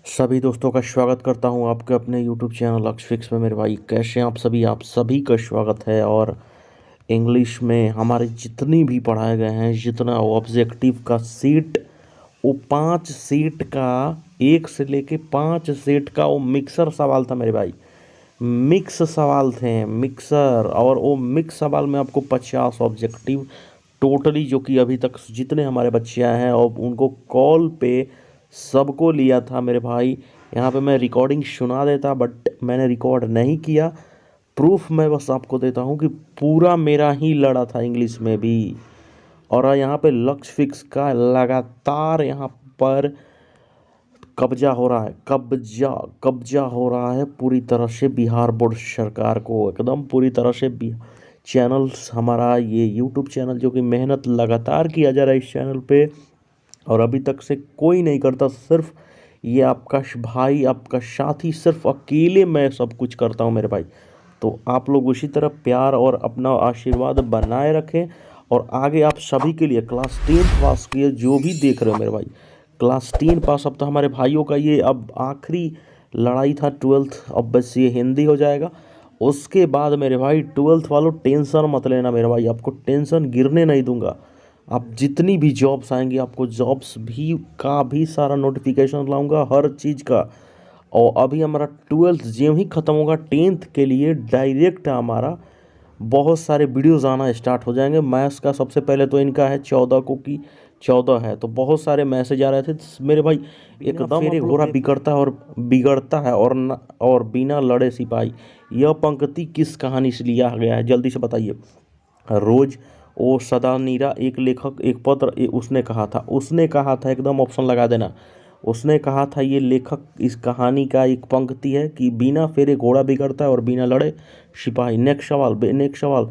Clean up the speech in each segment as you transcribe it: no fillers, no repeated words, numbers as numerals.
सभी दोस्तों का स्वागत करता हूं आपके अपने YouTube चैनल लक्ष्य फिक्स में। मेरे भाई कैसे हैं आप सभी का स्वागत है। और इंग्लिश में हमारे जितनी भी पढ़ाए गए हैं, जितना ऑब्जेक्टिव का सीट, वो 5 सीट का, 1 से लेके 5 सीट का वो मिक्सर सवाल था मेरे भाई। मिक्स सवाल थे, मिक्सर। और वो मिक्स सवाल में आपको 50 ऑब्जेक्टिव टोटली, जो कि अभी तक जितने हमारे बच्चे आए हैं और उनको कॉल पे सबको लिया था मेरे भाई। यहाँ पे मैं रिकॉर्डिंग सुना देता, बट मैंने रिकॉर्ड नहीं किया। प्रूफ मैं बस आपको देता हूँ कि पूरा मेरा ही लड़ा था इंग्लिश में भी। और यहाँ पे लक्ष्य फिक्स का लगातार यहाँ पर कब्जा हो रहा है, कब्जा कब्जा हो रहा है पूरी तरह से बिहार बोर्ड सरकार को, एकदम पूरी तरह से भी। चैनल्स हमारा ये यूट्यूब चैनल, जो कि मेहनत लगातार किया जा रहा है इस चैनल पे, और अभी तक से कोई नहीं करता। सिर्फ ये आपका भाई, आपका साथी, सिर्फ अकेले मैं सब कुछ करता हूँ मेरे भाई। तो आप लोग उसी तरह प्यार और अपना आशीर्वाद बनाए रखें। और आगे आप सभी के लिए क्लास 10 पास किए जो भी देख रहे हो मेरे भाई, क्लास 10 पास, अब तो हमारे भाइयों का ये अब आखिरी लड़ाई था 12th। अब बस ये हिंदी हो जाएगा, उसके बाद मेरे भाई 12th वालों टेंशन मत लेना मेरे भाई, आपको टेंशन गिरने नहीं दूंगा। आप जितनी भी जॉब्स आएंगी, आपको जॉब्स भी सारा नोटिफिकेशन लाऊंगा हर चीज़ का। और अभी हमारा 12th जो ही ख़त्म होगा, 10th के लिए डायरेक्ट हमारा बहुत सारे वीडियोस आना स्टार्ट हो जाएंगे। मैथ्स का सबसे पहले तो इनका है 14 को, कि 14 है, तो बहुत सारे मैसेज आ रहे थे मेरे भाई। एकदम फिर घोड़ा बिगड़ता है और बिना लड़े सिपाही। यह पंक्ति किस कहानी से लिया गया है, जल्दी से बताइए। रोज ओ सदा नीरा, एक लेखक, एक पत्र, उसने कहा था, एकदम ऑप्शन लगा देना। उसने कहा था, ये लेखक इस कहानी का एक पंक्ति है कि बिना फेरे घोड़ा बिगड़ता है और बिना लड़े सिपाही। नेक्स्ट सवाल।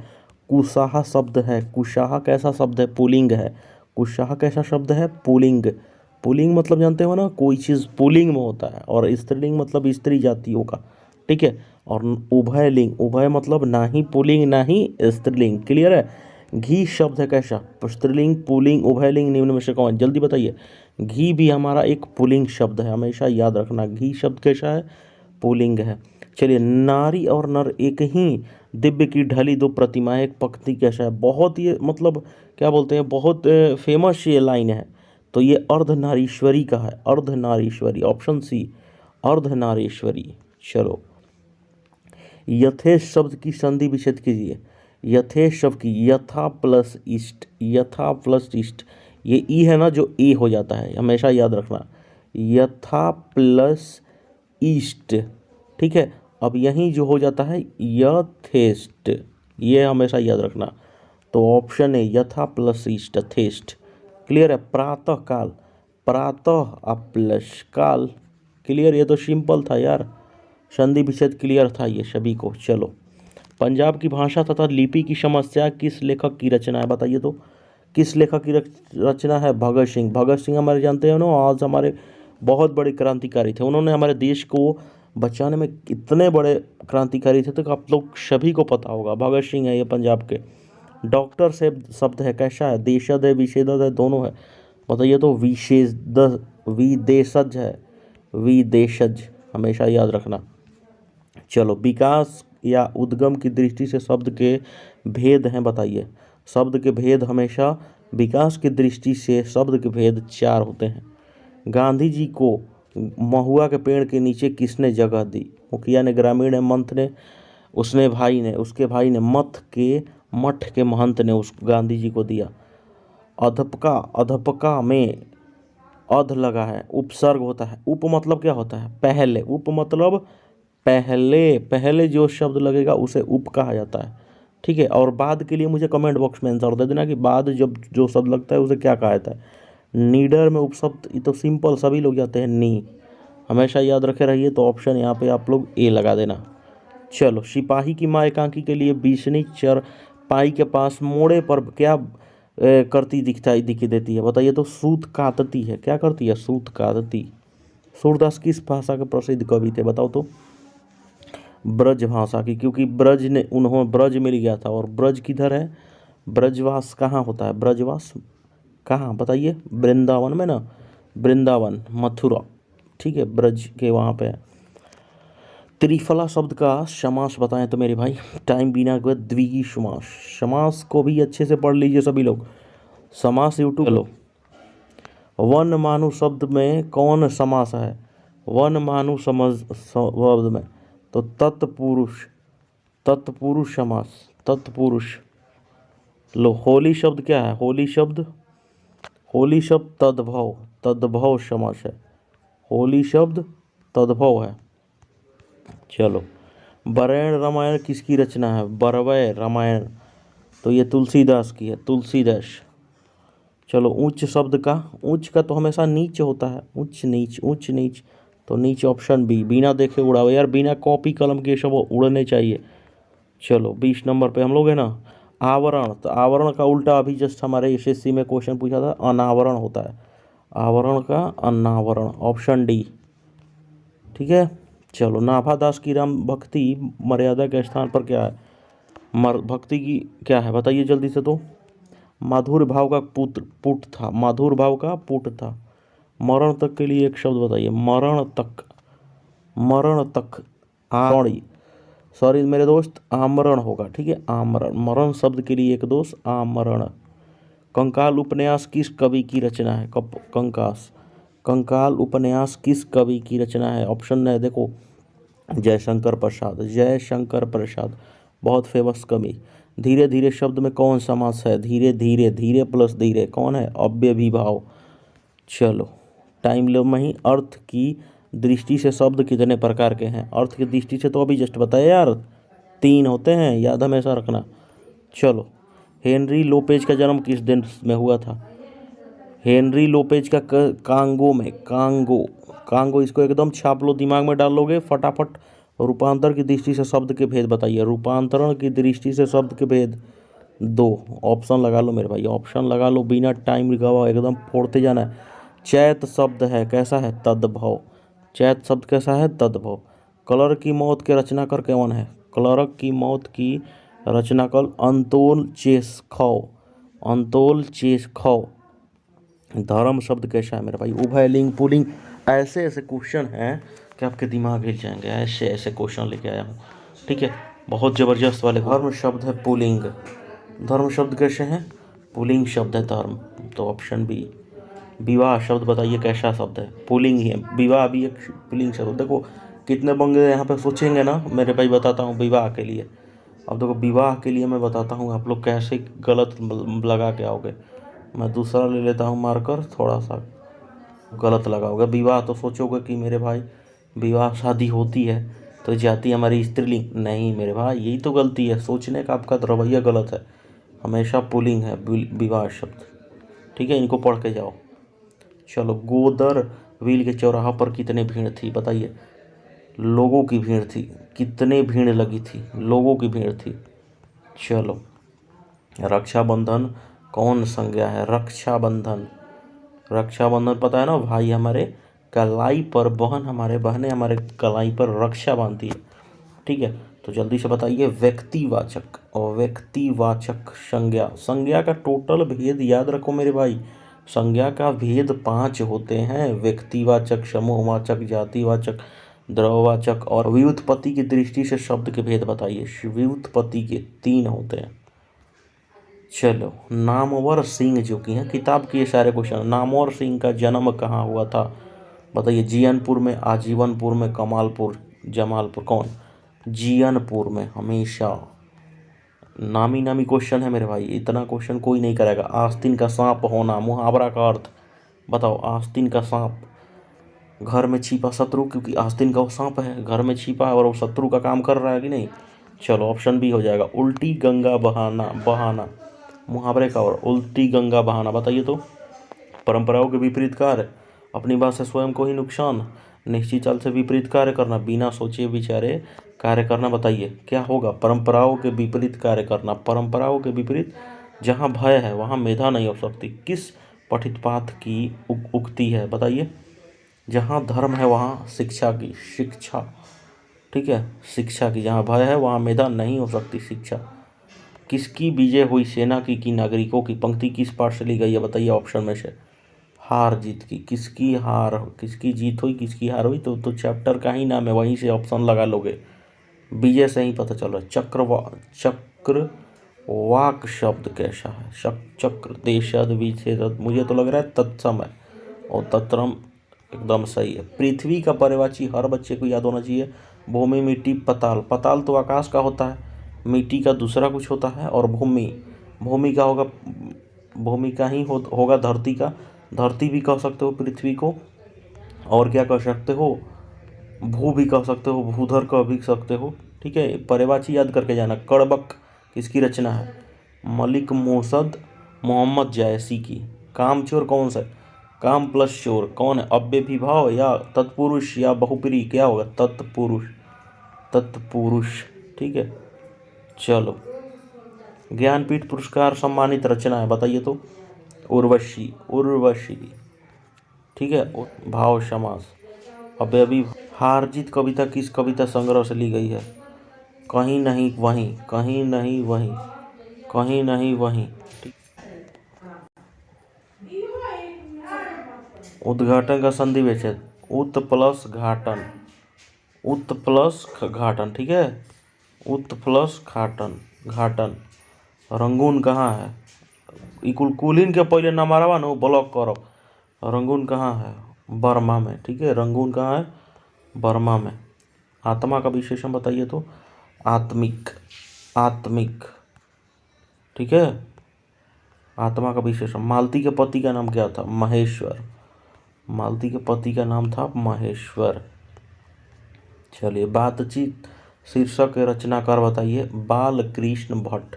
कुशाहा शब्द है, कुशाहा कैसा शब्द है? पुल्लिंग है। कुशाहा कैसा शब्द है? पुल्लिंग। पुल्लिंग मतलब जानते हो ना, कोई चीज़ पुल्लिंग में होता है, और स्त्रीलिंग मतलब स्त्री जातियों का, ठीक है। और उभयलिंग, उभय मतलब ना ही पुल्लिंग ना ही स्त्रीलिंग, क्लियर है। घी शब्द है कैसा? स्त्रीलिंग, पुल्लिंग, उभयलिंग, निम्न में से कौन? जल्दी बताइए। घी भी हमारा एक पुल्लिंग शब्द है, हमेशा याद रखना। घी शब्द कैसा है? पुल्लिंग है। चलिए, नारी और नर एक ही दिव्य की ढली दो प्रतिमाएं, एक पंक्ति कैसा है? बहुत ये मतलब क्या बोलते हैं, बहुत फेमस ये लाइन है। तो ये अर्धनारीश्वरी का है, अर्धनारीश्वरी, ऑप्शन सी, अर्धनारीश्वरी। चलो, यथेश शब्द की संधि विच्छेद कीजिए। यथेश शब्द की, यथा प्लस इष्ट, यथा प्लस इष्ट, ये ई है ना जो ए हो जाता है, हमेशा याद रखना। यथा प्लस ईस्ट, ठीक है। अब यहीं जो हो जाता है यथेस्ट, ये हमेशा याद रखना। तो ऑप्शन है यथा प्लस ईस्ट, थेस्ट, क्लियर है। प्रातः काल, प्रातः प्लस काल, क्लियर। ये तो सिंपल था यार, संधि विच्छेद क्लियर था ये सभी को। चलो, पंजाब की भाषा तथा लिपि की समस्या किस लेखक की रचना है? बताइए तो, किस लेखक की रचना है? भगत सिंह। भगत सिंह हमारे जानते हैं ना, आज हमारे बहुत बड़े क्रांतिकारी थे। उन्होंने हमारे देश को बचाने में इतने बड़े क्रांतिकारी थे, तो आप लोग सभी को पता होगा, भगत सिंह है ये पंजाब के। डॉक्टर से शब्द है कैसा है? देशज है, विशेषज है, दोनों है। बताइए तो। विदेशज है, विदेशज, हमेशा याद रखना। चलो, विकास या उद्गम की दृष्टि से शब्द के भेद हैं, बताइए। शब्द के भेद हमेशा, विकास की दृष्टि से शब्द के भेद 4 होते हैं। गांधी जी को महुआ के पेड़ के नीचे किसने जगह दी? मुखिया ने, ग्रामीण ने, मंथ ने, उसके भाई ने, मठ के महंत ने उस गांधी जी को दिया। अधपका, अधपका में अध लगा है, उपसर्ग होता है। उप मतलब क्या होता है? पहले। उप मतलब पहले, पहले जो शब्द लगेगा उसे उप कहा जाता है, ठीक है। और बाद के लिए मुझे कमेंट बॉक्स में आंसर दे देना कि बाद जब जो शब्द लगता है उसे क्या कहा जाता है। नीडर में उपशब्द, ये तो सिंपल, सभी लोग जाते हैं नी, हमेशा याद रखे रहिए। तो ऑप्शन यहाँ पे आप लोग ए लगा देना। चलो, सिपाही की माँ एकांकी के लिए बीसनी चरपाई के पास मोड़े पर क्या करती दिखी देती है? बताइए तो। सूत कातती है। क्या करती है? सूत कातती। सूरदास किस भाषा के प्रसिद्ध कवि थे? बताओ तो। ब्रज भाषा की, क्योंकि उन्होंने ब्रज मिल गया था। और ब्रज किधर है? ब्रजवास कहाँ होता है? ब्रजवास कहाँ बताइए? वृंदावन में ना, वृंदावन, मथुरा, ठीक है, ब्रज के वहाँ पे है। त्रिफला शब्द का समास बताएं तो मेरे भाई, टाइम बीना के बाद द्विगी समास। समास को भी अच्छे से पढ़ लीजिए सभी लोग, समास यूट्यूब। चलो, वन मानु शब्द में कौन समास है? वन मानु शब्द में तो तत्पुरुष, तत्पुरुष समास, तत्पुरुष। लो, होली शब्द क्या है? होली शब्द, होली शब्द तद्भव, तद्भव समास है। होली शब्द तद्भव है। चलो, बरेण रामायण किसकी रचना है? बरवय रामायण, तो ये तुलसीदास की है, तुलसीदास। चलो, उच्च शब्द का, उच्च का तो हमेशा नीच होता है, उच्च नीच, उच्च नीच, तो नीच ऑप्शन बी, बिना देखे उड़ाओ यार, बिना कॉपी कलम के सब उड़ने चाहिए। चलो, 20 नंबर पे हम लोग है ना, आवरण। तो आवरण का उल्टा अभी जस्ट हमारे एसएससी में क्वेश्चन पूछा था, अनावरण होता है। आवरण का अनावरण, ऑप्शन डी, ठीक है। चलो, नाभादास की राम भक्ति मर्यादा के स्थान पर क्या है? भक्ति की क्या है बताइए जल्दी से। तो माधुर भाव का पुट था, माधुर भाव का पुट था। मरण तक के लिए एक शब्द बताइए, मरण तक, मरण तक, सॉरी सॉरी मेरे दोस्त, आमरण होगा, ठीक है, आमरण। मरण शब्द के लिए एक दोस्त, आमरण। कंकाल उपन्यास किस कवि की रचना है? कंकास, कंकाल उपन्यास किस कवि की रचना है? ऑप्शन है देखो, जयशंकर प्रसाद, जयशंकर प्रसाद, बहुत फेमस कवि। धीरे धीरे शब्द में कौन समास है? धीरे धीरे, धीरे प्लस धीरे कौन है? अव्ययीभाव। चलो, टाइम लो में ही, अर्थ की दृष्टि से शब्द कितने प्रकार के हैं? अर्थ की दृष्टि से तो अभी जस्ट बताया यार, 3 होते हैं, याद हमेशा रखना। चलो, हेनरी लोपेज का जन्म किस दिन में हुआ था? हेनरी लोपेज का कांगो में, कांगो, कांगो, इसको एकदम छाप लो, दिमाग में डाल लोगे फटाफट। रूपांतर की दृष्टि से शब्द के भेद बताइए, रूपांतरण की दृष्टि से शब्द के भेद 2। ऑप्शन लगा लो मेरे भाई, ऑप्शन लगा लो, बिना टाइम गवा एकदम फोड़ते जाना है। चैत शब्द है, कैसा है? तद्भव। चैत शब्द कैसा है? तद्भव। क्लर्क की मौत के रचनाकार कौन है? क्लर्क की मौत की रचनाकार अंतोल चेखव, अंतोल चेखव। धर्म शब्द कैसा है मेरे भाई? उभयलिंग, पुल्लिंग। ऐसे ऐसे क्वेश्चन हैं कि आपके दिमाग हिल जाएंगे, ऐसे ऐसे क्वेश्चन लेके आया हूँ, ठीक है, बहुत ज़बरदस्त वाले। धर्म शब्द है पुल्लिंग, धर्म शब्द कैसे हैं? पुल्लिंग शब्द है धर्म, तो ऑप्शन बी। विवाह शब्द बताइए कैसा शब्द है? पुल्लिंग ही है, विवाह भी एक पुल्लिंग शब्द। देखो कितने बंगे यहाँ पे सोचेंगे ना मेरे भाई, बताता हूँ विवाह के लिए। अब देखो, विवाह के लिए मैं बताता हूँ, आप लोग कैसे गलत लगा के आओगे। मैं दूसरा ले लेता हूँ मार्कर, थोड़ा सा गलत लगाओगे। विवाह तो सोचोगे कि मेरे भाई विवाह शादी होती है तो जाती हमारी स्त्रीलिंग, नहीं मेरे भाई, यही तो गलती है, सोचने का आपका रवैया गलत है। हमेशा पुल्लिंग है विवाह शब्द, ठीक है, इनको पढ़ के जाओ। चलो, गोदर व्हील के चौराहा पर कितने भीड़ थी बताइए? लोगों की भीड़ थी। कितने भीड़ लगी थी? लोगों की भीड़ थी। चलो, रक्षाबंधन कौन संज्ञा है? रक्षाबंधन, रक्षाबंधन पता है ना, भाई हमारे कलाई पर, बहन हमारे, बहनें हमारे कलाई पर रक्षा बांधती है, ठीक है। तो जल्दी से बताइए, व्यक्तिवाचक और व्यक्तिवाचक संज्ञा। संज्ञा का टोटल भेद याद रखो मेरे भाई, संज्ञा का भेद 5 होते हैं, व्यक्तिवाचक, समूहवाचक, जातिवाचक, द्रव्यवाचक और व्युत्पत्ति की दृष्टि से शब्द के भेद बताइए। व्युत्पत्ति के 3 होते हैं। चलो, नामवर सिंह जो कि हैं, किताब के ये सारे क्वेश्चन। नामवर सिंह का जन्म कहाँ हुआ था बताइए? जीयनपुर में, आजीवनपुर में, कमालपुर, जमालपुर, कौन? जीयनपुर में। हमेशा नामी नामी क्वेश्चन है मेरे भाई, इतना क्वेश्चन कोई नहीं करेगा। आस्तीन का सांप होना, मुहावरा का अर्थ बताओ। आस्तीन का सांप, घर में छिपा शत्रु, क्योंकि आस्तीन का वो सांप है, घर में छिपा है और वो शत्रु का काम कर रहा है कि नहीं। चलो, ऑप्शन बी हो जाएगा। उल्टी गंगा बहाना, बहाना मुहावरे का, और उल्टी गंगा बहाना बताइए तो? परंपराओं के विपरीत कार्य, अपनी बात से स्वयं को ही नुकसान, निश्चित चाल से विपरीत कार्य करना, बिना सोचे विचारे कार्य करना, बताइए क्या होगा? परंपराओं के विपरीत कार्य करना। परंपराओं के विपरीत, जहाँ भय है वहाँ मेधा नहीं हो सकती। किस पठित पाठ की उक्ति है बताइए? जहाँ धर्म है वहाँ शिक्षा की, शिक्षा, ठीक है, शिक्षा की। जहाँ भय है वहाँ मेधा नहीं हो सकती, शिक्षा। किसकी विजय हुई? सेना की कि नागरिकों की? पंक्ति किस पाठ से ली गई है बताइए ऑप्शन में से? हार जीत की, किसकी हार, किसकी जीत हुई किसकी हार हुई, तो चैप्टर का ही नाम है, वहीं से ऑप्शन लगा लोगे। बीजे से ही पता चल रहा है। चक्रवाक शब्द कैसा है? चक्र देशद विच्छेद, मुझे तो लग रहा है तत्सम है, और तत्रम एकदम सही है। पृथ्वी का पर्यायवाची हर बच्चे को याद होना चाहिए। भूमि, मिट्टी, पताल। पताल तो आकाश का होता है, मिट्टी का दूसरा कुछ होता है, और भूमि, भूमि का होगा, भूमि का ही होगा धरती का। धरती भी कह सकते हो पृथ्वी को, और क्या कह सकते हो, भू भी कह सकते हो, भूधर कह भी सकते हो। ठीक है, पर्यायवाची याद करके जाना। कड़बक किसकी रचना है? मलिक मोहम्मद मोहम्मद जायसी की। कामचोर कौन सा है? काम प्लस चोर कौन है? अव्यय विभाव या तत्पुरुष या बहुप्री, क्या होगा? तत्पुरुष, तत्पुरुष। ठीक है, चलो। ज्ञानपीठ पुरस्कार सम्मानित रचना है, बताइए तो। उर्वशी, उर्वशी। ठीक है, भाव समास। अब अभी हार जीत कविता किस कविता संग्रह से ली गई है? कहीं नहीं वहीं, कहीं नहीं वहीं, कहीं नहीं वहीं। उद्घाटन का संधि विच्छेद, उत प्लस घाटन, उत प्लस घाटन। ठीक है, उत प्लस घाटन, घाटन। रंगून कहाँ है? कुलीन के पहले नंबरवा न ब्लॉक करो। रंगून कहाँ है? बर्मा में। ठीक है, रंगून कहाँ है? बर्मा में। आत्मा का विशेषण बताइए तो। आत्मिक, आत्मिक। ठीक है, आत्मा का विशेषण। मालती के पति का नाम क्या था? महेश्वर। मालती के पति का नाम था महेश्वर। चलिए, बातचीत शीर्षक के रचनाकार बताइए। बाल कृष्ण भट्ट।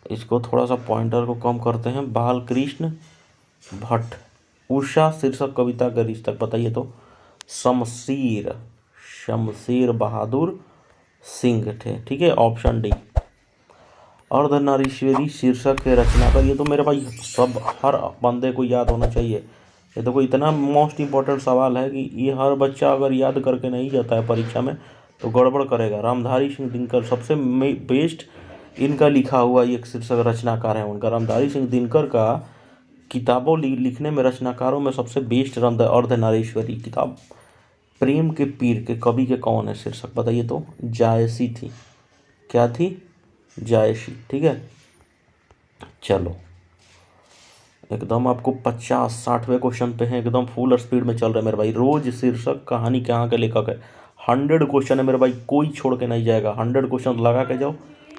इसको थोड़ा सा पॉइंटर को कम करते हैं। बाल कृष्ण भट्ट। उषा शीर्षक कविता का रीस्तक बताइए तो। शमशीर, शमशीर बहादुर सिंह थे। ठीक है, ऑप्शन डी। अर्धनारीश्वरी शीर्षक के रचनाकार, ये तो मेरे भाई सब हर बंदे को याद होना चाहिए। ये तो कोई इतना मोस्ट इम्पोर्टेंट सवाल है कि ये हर बच्चा अगर याद करके नहीं जाता है परीक्षा में तो गड़बड़ करेगा। रामधारी सिंह दिनकर सबसे बेस्ट इनका लिखा हुआ एक शीर्षक रचनाकार है उनका। रामधारी सिंह दिनकर का किताबों लिखने में रचनाकारों में सबसे बेस्ट अर्धनारीश्वरी किताब। प्रेम के पीर के कवि के कौन है? शीर्षक बताइए तो। जायसी थी। क्या थी? जायसी। ठीक है, चलो। एकदम आपको 50-60वें क्वेश्चन पे हैं, एकदम फुल स्पीड में चल रहे हैं मेरे भाई। रोज शीर्षक कहानी कहाँ के लेखक है? 100 क्वेश्चन है मेरे भाई, कोई छोड़ के नहीं जाएगा। 100 क्वेश्चन लगा के जाओ।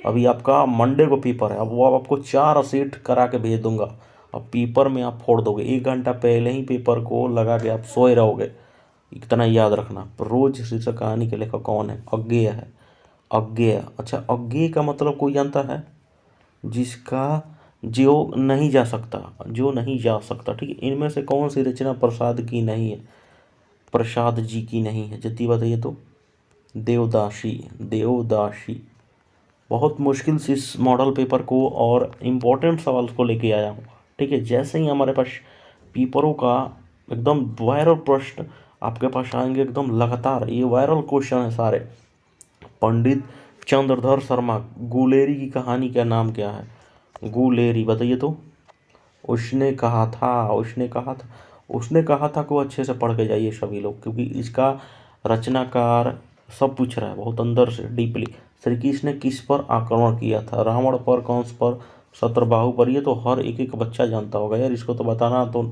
अभी आपका मंडे को पेपर है, अब वो आपको 4 सेट करा के भेज दूंगा। अब पेपर में आप फोड़ दोगे। 1 घंटा पहले ही पेपर को लगा के आप सोए रहोगे। इतना याद रखना। रोज शीर्षक कहानी के लेखक कौन है? अज्ञेय है। अज्ञेय। अच्छा, अज्ञेय का मतलब कोई जानता है? जिसका, जो नहीं जा सकता, जो नहीं जा सकता। ठीक है, इनमें से कौन सी रचना प्रसाद की नहीं है? प्रसाद जी की नहीं है, जल्दी बताइए तो। देवदासी, देवदासी। बहुत मुश्किल से इस मॉडल पेपर को और इम्पोर्टेंट सवाल को लेके आया हूँ। ठीक है, जैसे ही हमारे पास पेपरों का एकदम वायरल प्रश्न आपके पास आएंगे, एकदम लगातार ये वायरल क्वेश्चन है सारे। पंडित चंद्रधर शर्मा, गुलेरी की कहानी का नाम क्या है? गुलेरी, बताइए तो। उसने कहा था, उसने कहा था, उसने कहा था को अच्छे से पढ़ के जाइए सभी लोग, क्योंकि इसका रचनाकार सब पूछ रहा है बहुत अंदर से डीपली। श्री कृष्ण ने किस पर आक्रमण किया था? रावण पर, कंस पर, शत्रबाहु पर। ये तो हर एक एक बच्चा जानता होगा यार, इसको तो बताना तो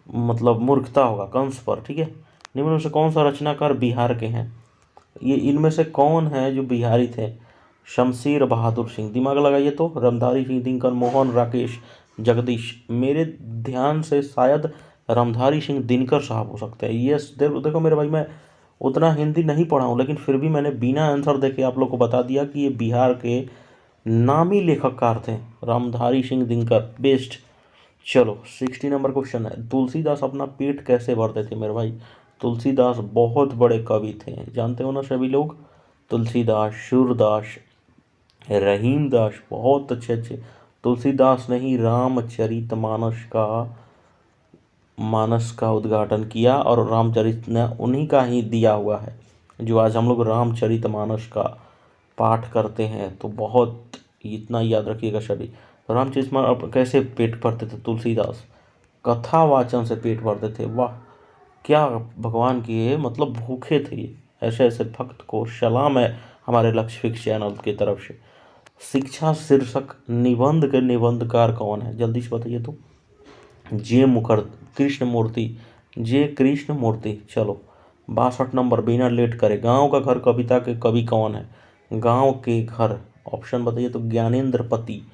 मतलब मूर्खता होगा। कंस पर। ठीक है, निम्न में से कौन सा रचनाकार बिहार के हैं? ये इनमें से कौन है जो बिहारी थे? शमशीर बहादुर सिंह। दिमाग लगाइए तो। रामधारी सिंह दिनकर, मोहन, राकेश, जगदीश। मेरे ध्यान से शायद रामधारी सिंह दिनकर साहब हो सकते हैं। ये देखो मेरे भाई, मैं उतना हिंदी नहीं पढ़ा हूँ, लेकिन फिर भी मैंने बिना आंसर देखे आप लोग को बता दिया कि ये बिहार के नामी लेखककार थे, रामधारी सिंह दिनकर। बेस्ट। चलो, 60 नंबर क्वेश्चन है। तुलसीदास अपना पेट कैसे भरते थे मेरे भाई? तुलसीदास बहुत बड़े कवि थे, जानते हो ना सभी लोग। तुलसीदास, सूरदास, रहीमदास, बहुत अच्छे अच्छे। तुलसीदास ने ही मानस का उद्घाटन किया, और रामचरित ने उन्हीं का ही दिया हुआ है। जो आज हम लोग रामचरित मानस का पाठ करते हैं, तो बहुत इतना याद रखिएगा सभी। रामचरित मानस कैसे पेट भरते थे तुलसीदास? कथा वाचन से पेट भरते थे। वाह, क्या भगवान की ये मतलब भूखे थे ये। ऐसे ऐसे भक्त को सलाम है हमारे लक्ष्य फिक्स चैनल की तरफ से। शिक्षा शीर्षक निबंध के निबंधकार कौन है, जल्दी से बताइए तो। जे कृष्णमूर्ति, जे कृष्णमूर्ति। चलो 62 नंबर, बिना लेट करे। गांव का घर कविता के कवि कौन है, गांव के घर। ऑप्शन बताइए तो। ज्ञानेंद्र पति,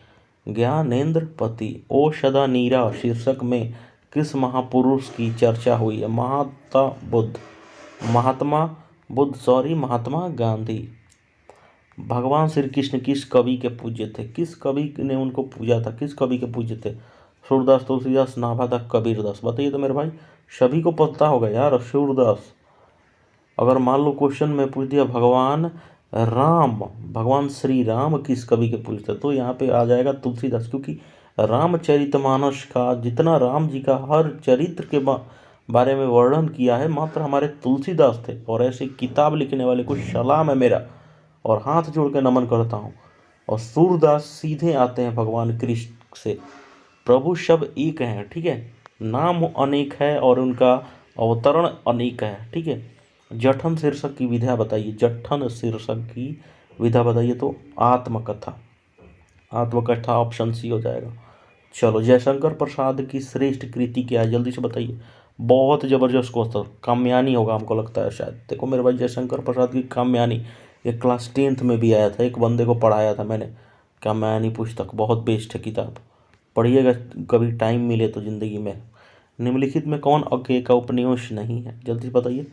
ज्ञानेंद्र पति। ओ सदा नीरा शीर्षक में किस महापुरुष की चर्चा हुई है, महात्मा बुद्ध, सॉरी महात्मा गांधी। भगवान श्री कृष्ण किस कवि के पूज्य थे, किस कवि ने उनको पूजा था, किस कवि के पूज्य थे। सूरदास, तुलसीदास, नाभादास, कबीरदास। बताइए तो मेरे भाई, सभी को पता होगा यार। सूरदास। अगर मान लो क्वेश्चन में पूछ दिया भगवान राम, भगवान श्री राम किस कवि के पूजते, तो यहाँ पे आ जाएगा तुलसीदास, क्योंकि रामचरितमानस का जितना राम जी का हर चरित्र के बारे में वर्णन किया है मात्र हमारे तुलसीदास थे। और ऐसी किताब लिखने वाले को सलाम है मेरा, और हाथ जोड़ के नमन करता हूँ। और सूरदास सीधे आते हैं भगवान कृष्ण से। प्रभु सब एक हैं, ठीक है, नाम अनेक है और उनका अवतरण अनेक है, ठीक है। जठन शीर्षक की विधा बताइए, जठन शीर्षक की विधा बताइए तो। आत्मकथा, आत्मकथा ऑप्शन सी हो जाएगा। चलो, जयशंकर प्रसाद की श्रेष्ठ कृति क्या है, जल्दी से बताइए। बहुत जबरदस्त क्वेश्चन, कामयानी होगा हमको लगता है शायद। देखो मेरे भाई, जयशंकर प्रसाद की कामयानी, ये क्लास 10th में भी आया था, एक बंदे को पढ़ाया था मैंने। कामयानी पुस्तक बहुत बेस्ट है किताब, पढ़िएगा कभी टाइम मिले तो ज़िंदगी में। निम्नलिखित में कौन अज्ञेय का उपन्यास नहीं है, जल्दी बताइए।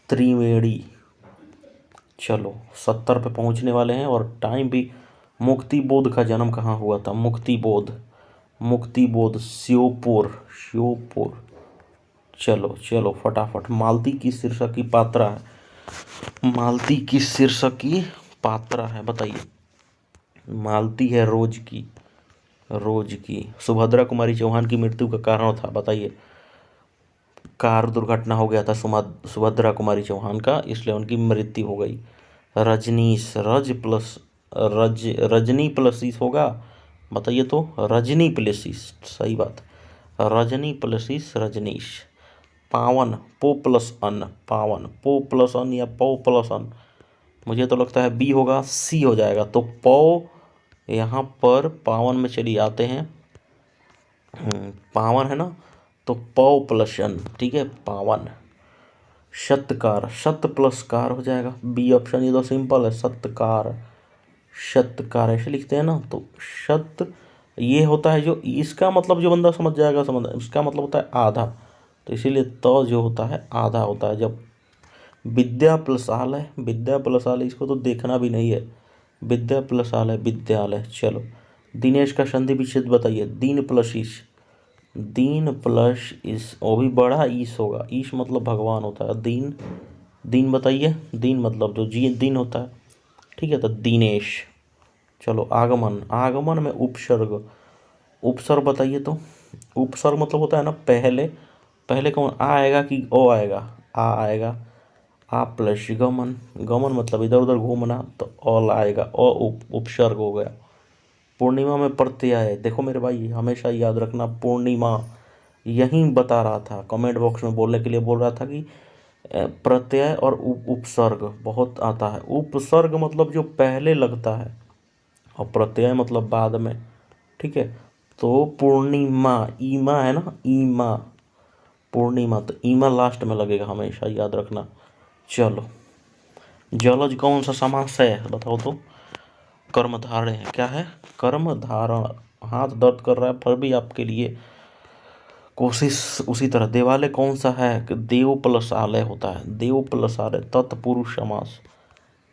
त्रिवेणी। चलो 70 पे पहुंचने वाले हैं और टाइम भी। मुक्ति बोध का जन्म कहाँ हुआ था, मुक्ति बोध, मुक्ति बोध श्योपुर, श्योपुर। चलो चलो फटाफट। मालती किस शीर्षक की पात्रा है, मालती किस शीर्षक की पात्रा है बताइए। मालती है रोज की, रोज की। सुभद्रा कुमारी चौहान की मृत्यु का कारण था बताइए। कार दुर्घटना हो गया था सुभद्रा कुमारी चौहान का, इसलिए उनकी मृत्यु हो गई। रजनीश, रजनी प्लसीस होगा, बताइए तो। रजनी प्लेसिस, सही बात, रजनी प्लसीस, रजनीश। पावन, पो प्लस अन, पावन, पो प्लस अन या पौ प्लस अन, मुझे तो लगता है बी होगा, सी हो जाएगा। तो पौ यहाँ पर पावन में चली आते हैं, पावन है ना, तो पौ प्लस अन, ठीक है, पावन। सत्कार, सत प्लस कार हो जाएगा, बी ऑप्शन। ये तो सिंपल है, सत्कार, सत्कार ऐसे लिखते हैं ना। तो सत ये होता है जो, इसका मतलब जो बंदा समझ जाएगा समझ, इसका मतलब होता है आधा, तो इसीलिए तो जो होता है आधा होता है। जब विद्या प्लस आल है, विद्या प्लस आल, इसको तो देखना भी नहीं है, विद्या प्लस आल है, विद्यालय। चलो, दिनेश का संधि विच्छेद बताइए। दीन प्लस ईश, दीन प्लस ईश, वो भी बड़ा ईश होगा, ईश मतलब भगवान होता है। दीन, दीन बताइए, दीन मतलब जो जी दिन होता है, ठीक है, तो दिनेश। चलो, आगमन, आगमन में उपसर्ग, उपसर्ग बताइए तो। उपसर्ग मतलब होता है ना पहले, पहले कौन आ आएगा कि ओ आएगा, आ आएगा, आ प्लस गमन, गमन मतलब इधर उधर घूमना, तो ऑल आएगा, ओ उपसर्ग हो गया। पूर्णिमा में प्रत्यय, देखो मेरे भाई हमेशा याद रखना, पूर्णिमा यहीं बता रहा था, कमेंट बॉक्स में बोलने के लिए बोल रहा था कि प्रत्यय और उपसर्ग बहुत आता है। उपसर्ग मतलब जो पहले लगता है और प्रत्यय मतलब बाद में, ठीक है। तो पूर्णिमा, ईमा है ना, ईमा, पूर्णिमा, तो ईमा लास्ट में लगेगा, हमेशा याद रखना। चलो, जलज कौन सा समास है बताओ तो। कर्मधारय है, क्या है, कर्मधारण। हाथ दर्द कर रहा है फिर भी आपके लिए कोशिश उसी तरह। देवालय कौन सा है, देव प्लस आलय होता है, देव प्लस आलय, तत्पुरुष समास।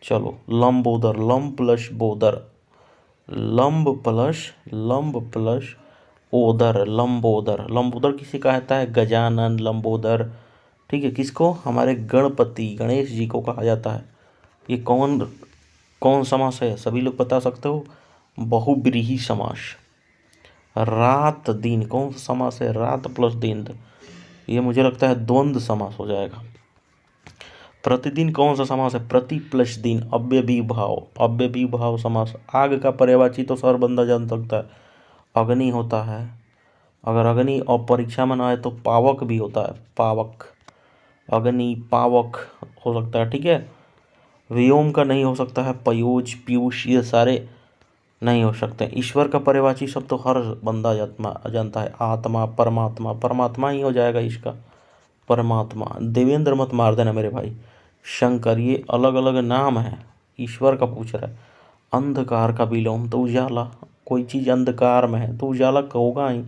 चलो, लंबोदर, लंब प्लस बोदर, लंब प्लस ओदर, लंबोदर। लंबोदर किसे कहता है, गजानन, लंबोदर, ठीक है। किसको, हमारे गणपति गणेश जी को कहा जाता है। ये कौन कौन समास है, सभी लोग बता सकते हो। बहुब्रीहि समास। रात दिन कौन सा समास है, रात प्लस दिन, ये मुझे लगता है द्वंद्व समास हो जाएगा। प्रतिदिन कौन सा समास है, प्रति प्लस दिन, अव्ययी भाव, अव्ययी भाव समास। आग का पर्यायवाची तो सर बंदा जान सकता है, अग्नि होता है। अगर अग्नि और परीक्षा में ना आए तो पावक भी होता है, पावक, अग्नि पावक हो सकता है, ठीक है। व्योम का नहीं हो सकता है, पयोज पीयूष, ये सारे नहीं हो सकते। ईश्वर का पर्यायवाची शब्द तो हर बंदा जानता है, आत्मा, परमात्मा, परमात्मा ही हो जाएगा इसका, परमात्मा। देवेंद्र मत मार देना मेरे भाई। शंकर, ये अलग अलग नाम है, ईश्वर का पूछ रहा है। अंधकार का विलोम तो उजाला, कोई चीज़ अंधकार में है तो उजाला का होगा ही,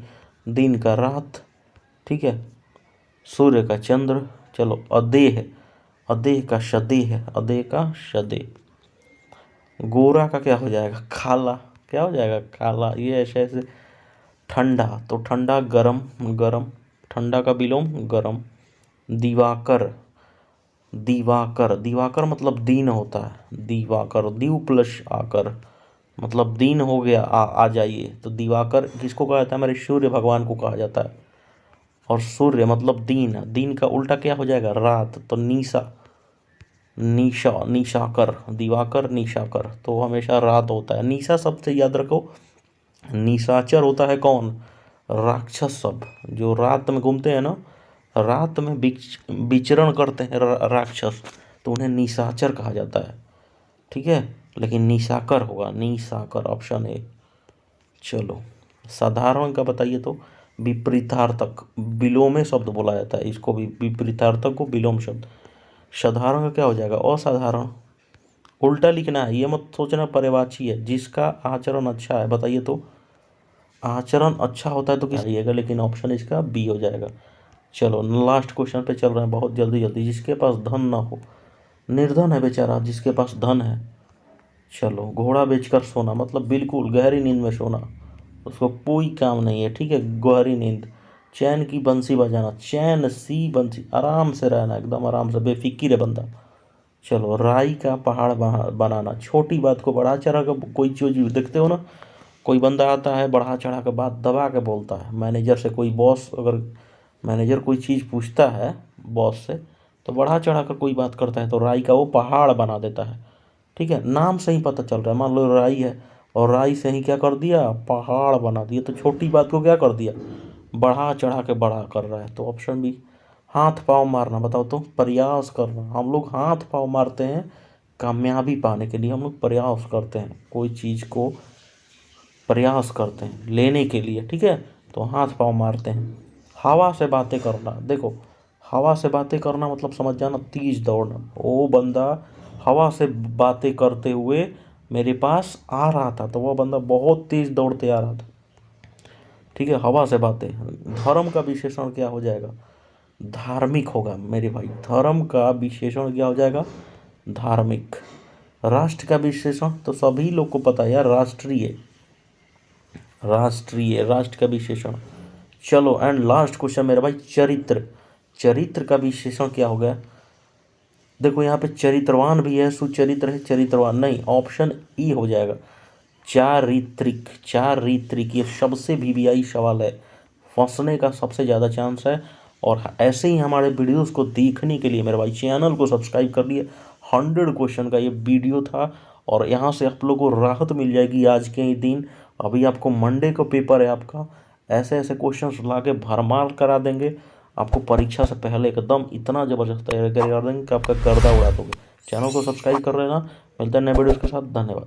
दिन का रात, ठीक है। सूर्य का चंद्र, चलो। अदेह, अदेह का शदेह, अदेह का शदेह। गोरा का क्या हो जाएगा, काला, क्या हो जाएगा, काला। ये ऐसे ऐसे। ठंडा तो ठंडा, गरम, गरम, ठंडा का विलोम गरम। दिवाकर, दिवाकर, दिवाकर मतलब दिन होता है, दिवाकर, दीव प्लस आकर मतलब दिन हो गया, आ जाइए, तो दिवाकर किसको कहा जाता है, हमारे सूर्य भगवान को कहा जाता है। और सूर्य मतलब दिन, दिन का उल्टा क्या हो जाएगा, रात, तो निशा, निशा, निशाकर, दिवाकर निशाकर, तो हमेशा रात होता है। निशा शब्द से याद रखो, निशाचर होता है कौन, राक्षस सब, जो रात में घूमते हैं ना, रात में विचरण करते हैं राक्षस, तो उन्हें निशाचर कहा जाता है, ठीक है। लेकिन निशाकर होगा, निशाकर, ऑप्शन ए। चलो, साधारण का बताइए तो विपरीतार्थक, विलोमे शब्द बोला जाता है इसको भी, विपरीतार्थक को विलोम शब्द। साधारण का क्या हो जाएगा, असाधारण, उल्टा लिखना है, ये मत सोचना पर्यायवाची है। जिसका आचरण अच्छा है, बताइए तो, आचरण अच्छा होता है तो किस आइएगा, लेकिन ऑप्शन इसका बी हो जाएगा। चलो लास्ट क्वेश्चन पे चल रहे हैं बहुत जल्दी जल्दी। जिसके पास धन ना हो, निर्धन है बेचारा जिसके पास धन है। चलो, घोड़ा बेचकर सोना मतलब बिल्कुल गहरी नींद में सोना, उसको कोई काम नहीं है, ठीक है, गहरी नींद। चैन की बंसी बजाना, चैन सी बंसी, आराम से रहना, एकदम आराम से, बेफिक्र है बंदा। चलो, राई का पहाड़ बनाना, छोटी बात को बढ़ा चढ़ा कर, कोई चीज़ देखते हो ना, कोई बंदा आता है बढ़ा चढ़ा के बात दबा के बोलता है, मैनेजर से, कोई बॉस अगर मैनेजर कोई चीज़ पूछता है बॉस से, तो बढ़ा चढ़ा कर कोई बात करता है, तो राई का वो पहाड़ बना देता है, ठीक है। नाम से ही पता चल रहा है, मान लो राई है और राई से ही क्या कर दिया, पहाड़ बना दिया, तो छोटी बात को क्या कर दिया, बढ़ा चढ़ा के बड़ा कर रहा है, तो ऑप्शन बी। हाथ पाँव मारना, बताओ तो, प्रयास करना, हम लोग हाथ पाँव मारते हैं कामयाबी पाने के लिए, हम लोग प्रयास करते हैं, कोई चीज़ को प्रयास करते हैं लेने के लिए, ठीक है, तो हाथ पाँव मारते हैं। हवा से बातें करना, देखो, हवा से बातें करना मतलब समझ जाना, तेज दौड़ना। वो बंदा हवा से बातें करते हुए मेरे पास आ रहा था, तो वह बंदा बहुत तेज दौड़ते आ रहा था, ठीक है, हवा से बातें। धर्म का विशेषण क्या हो जाएगा, धार्मिक होगा मेरे भाई, धर्म का विशेषण क्या हो जाएगा, धार्मिक। राष्ट्र का विशेषण तो सभी लोग को पता है यार, राष्ट्रीय, राष्ट्रीय, राष्ट्र का विशेषण। चलो, एंड लास्ट क्वेश्चन मेरे भाई, चरित्र, चरित्र का विशेषण क्या हो गया, देखो यहाँ पे चरित्रवान भी है, सुचरित्र है, चरित्रवान नहीं, ऑप्शन ई हो जाएगा, चारित्रिक, चारित्रिक, ये सबसे वीवीआई सवाल है, फंसने का सबसे ज़्यादा चांस है। और ऐसे ही हमारे वीडियोस को देखने के लिए मेरे भाई चैनल को सब्सक्राइब कर लिए। 100 क्वेश्चन का ये वीडियो था, और यहाँ से आप लोगों को राहत मिल जाएगी आज के ही दिन। अभी आपको मंडे को पेपर है आपका, ऐसे ऐसे क्वेश्चंस ला के भरमार करा देंगे आपको, परीक्षा से पहले एकदम इतना ज़बरदस्त तैयारी कर देंगे कि आपका गर्दा उड़ा दोगे। चैनल को सब्सक्राइब कर लेना, मिलते हैं नए वीडियोस के साथ, धन्यवाद।